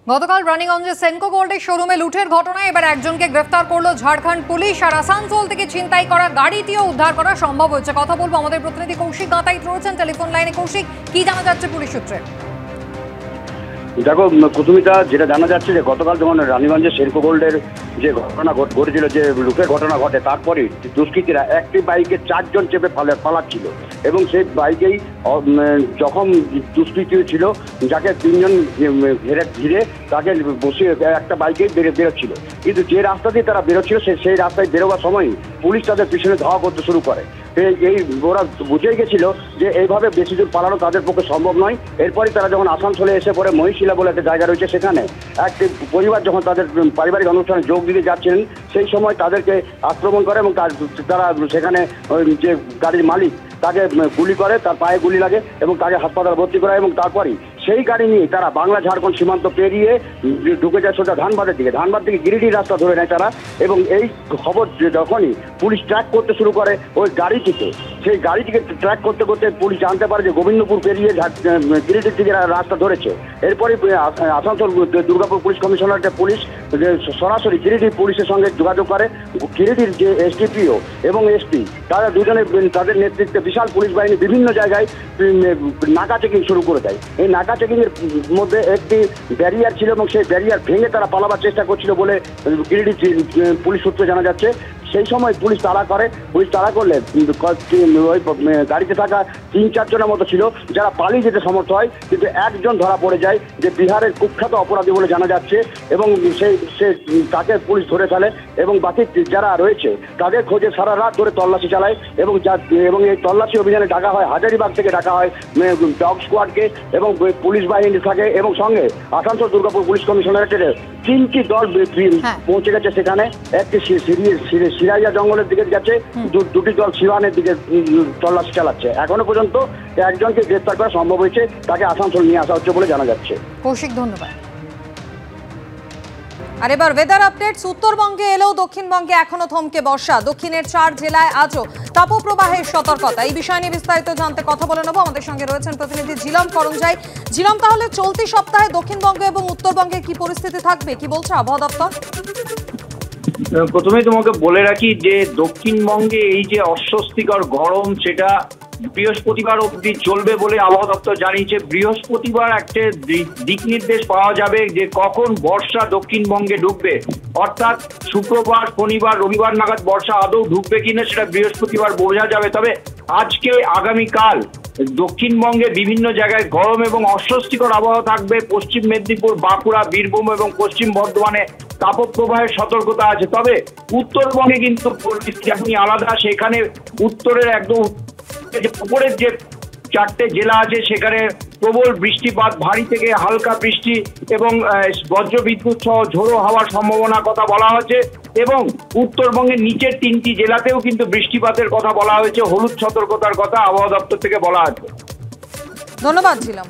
গতকাল রানীগঞ্জে সেনকো গোল্ডের শোরুমে লুটের ঘটনায় এবার একজনকে গ্রেফতার করলো ঝাড়খণ্ড পুলিশ। আর আসানসোল থেকে ছিনতাই করা গাড়িটিও উদ্ধার করা সম্ভব হয়েছে। কথা বলবো আমাদের প্রতিনিধি কৌশিক গাতাইত রয়েছেন টেলিফোন লাইনে। কৌশিক, কি জানা যাচ্ছে পুলিশ সূত্রে? দেখো কুতুমিতা, যেটা জানা যাচ্ছে যে গতকাল যখন রানীগঞ্জে সেনকো গোল্ডের যে ঘটনা ঘটেছিল, যে লুটের ঘটনা ঘটে, তারপরে দুষ্কৃতীরা একটি বাইকে 4 জন চেপে পালাচ্ছিল এবং সেই বাইকেই যখন দুষ্কৃতী ছিল যাকে 3 জন ঘিরে তাকে বসিয়ে একটা বাইকেই বেরোচ্ছিল। কিন্তু যে রাস্তা দিয়ে তারা বেরোচ্ছিল সেই রাস্তায় বেরোবার সময় পুলিশ তাদের পিছনে ধাওয়া করতে শুরু করে। এই ওরা বুঝেই গেছিল যে এইভাবে বেশি দূর পালানো তাদের পক্ষে সম্ভব নয়। এরপরই তারা যখন আসানসোলে এসে পরে মহিশিলা বলে একটা জায়গা রয়েছে, সেখানে একটি পরিবার যখন তাদের পারিবারিক অনুষ্ঠানে যোগ দিতে যাচ্ছিলেন সেই সময় তাদেরকে আক্রমণ করে এবং তারা সেখানে যে গাড়ির মালিক তাকে গুলি করে, তার পায়ে গুলি লাগে এবং তাকে হাসপাতালে ভর্তি করা। এবং তারপরই সেই গাড়ি নিয়ে তারা বাংলা ঝাড়খণ্ড সীমান্ত পেরিয়ে ঢুকে যায় সোজা ধানবাদের দিকে। ধানবাদ থেকে গিরিডির রাস্তা ধরে নেয় তারা। এবং এই খবর যখনই পুলিশ ট্র্যাক করতে শুরু করে ওই গাড়িটিকে, সেই গাড়িটিকে ট্র্যাক করতে করতে পুলিশ জানতে পারে যে গোবিন্দপুর পেরিয়ে গিরিডির দিকে রাস্তা ধরেছে। এরপরে আসানসোল দুর্গাপুর পুলিশ কমিশনারের পুলিশ সরাসরি গিরিডির পুলিশের সঙ্গে যোগাযোগ করে। গিরিডির যে এসডিপিও এবং এসপি তারা দুজনে তাদের নেতৃত্বে বিশাল পুলিশ বাহিনী বিভিন্ন জায়গায় নাকা চেকিং শুরু করে দেয়। এই নাকা চেকিংয়ের মধ্যে একটি ব্যারিয়ার ছিল এবং সেই ব্যারিয়ার ভেঙে তারা পালাবার চেষ্টা করছিল বলে গিরিডির পুলিশ সূত্রে জানা যাচ্ছে। সেই সময় পুলিশ তাড়া করলে ওই গাড়িতে থাকা 3-4 জনের মতো ছিল যারা পালিয়ে যেতে সমর্থ হয়, কিন্তু একজন ধরা পড়ে যায় যে বিহারের কুখ্যাত অপরাধী বলে জানা যাচ্ছে এবং তাকে পুলিশ ধরে ফেলে এবং বাকি যারা রয়েছে তাদের খোঁজে সারা রাত ধরে তল্লাশি চালায়। এবং এই তল্লাশি অভিযানে ডাকা হয় হাজারিবাগ থেকে, ডাকা হয় ডগ স্কোয়াডকে এবং পুলিশ বাহিনী থাকে এবং সঙ্গে আসানসোল দুর্গাপুর পুলিশ কমিশনারেটের 3টি দল পৌঁছে গেছে সেখানে। একটি সিরাইয়া জঙ্গলের দিকে গেছে, 2টি দল সিওয়ানের দিকে তল্লাশি চালাচ্ছে। এখনো পর্যন্ত একজনকে গ্রেফতার করা সম্ভব হয়েছে, তাকে আসানসোল নিয়ে আসা হচ্ছে বলে জানা যাচ্ছে। কৌশিক, ধন্যবাদ। আর এবার ওয়েদার আপডেটস। উত্তরবঙ্গে এলেও দক্ষিণবঙ্গে এখনো থমকে বর্ষা। দক্ষিণের 4 জেলায় আজও তাপপ্রবাহের সতর্কতা। এই বিষয় নিয়ে বিস্তারিত জানতে কথা বলে নেব। আমাদের সঙ্গে রয়েছেন প্রতিনিধি ঝিলম করঞ্জাই। ঝিলম, তাহলে চলতি সপ্তাহে দক্ষিণবঙ্গে এবং উত্তরবঙ্গে কি পরিস্থিতি থাকবে, কি বলছে আবহাওয়া দপ্তর? প্রথমে তোমাকে বলে রাখি যে দক্ষিণবঙ্গে এই যে অস্বস্তিকর গরম সেটা বৃহস্পতিবার অবধি চলবে বলে আবহাওয়া দপ্তর জানিয়েছে। বৃহস্পতিবার একটা দিক নির্দেশ পাওয়া যাবে যে কখন বর্ষা দক্ষিণবঙ্গে ঢুকবে, অর্থাৎ শুক্রবার, শনিবার, রবিবার নাগাদ বর্ষা আদৌ ঢুকবে কিনা সেটা বৃহস্পতিবার বোঝা যাবে। তবে আজকে আগামীকাল দক্ষিণবঙ্গে বিভিন্ন জায়গায় গরম এবং অস্বস্তিকর আবহাওয়া থাকবে। পশ্চিম মেদিনীপুর, বাঁকুড়া, বীরভূম এবং পশ্চিম বর্ধমানে তাপপ্রবাহের সতর্কতা আছে। তবে উত্তরবঙ্গে কিন্তু পরিস্থিতি আলাদা। সেখানে উত্তরের একদম উপরের যে 4টে জেলা আছে সেখানে প্রবল বৃষ্টিপাত, ভারী থেকে হালকা বৃষ্টি এবং বজ্রবিদ্যুৎ সহ ঝোড়ো হওয়ার সম্ভাবনার কথা বলা হয়েছে। এবং উত্তরবঙ্গের নিচের 3টি জেলাতেও কিন্তু বৃষ্টিপাতের কথা বলা হয়েছে, হলুদ সতর্কতার কথা আবহাওয়া দপ্তর থেকে বলা হয়েছে। ধন্যবাদ ঝিলম।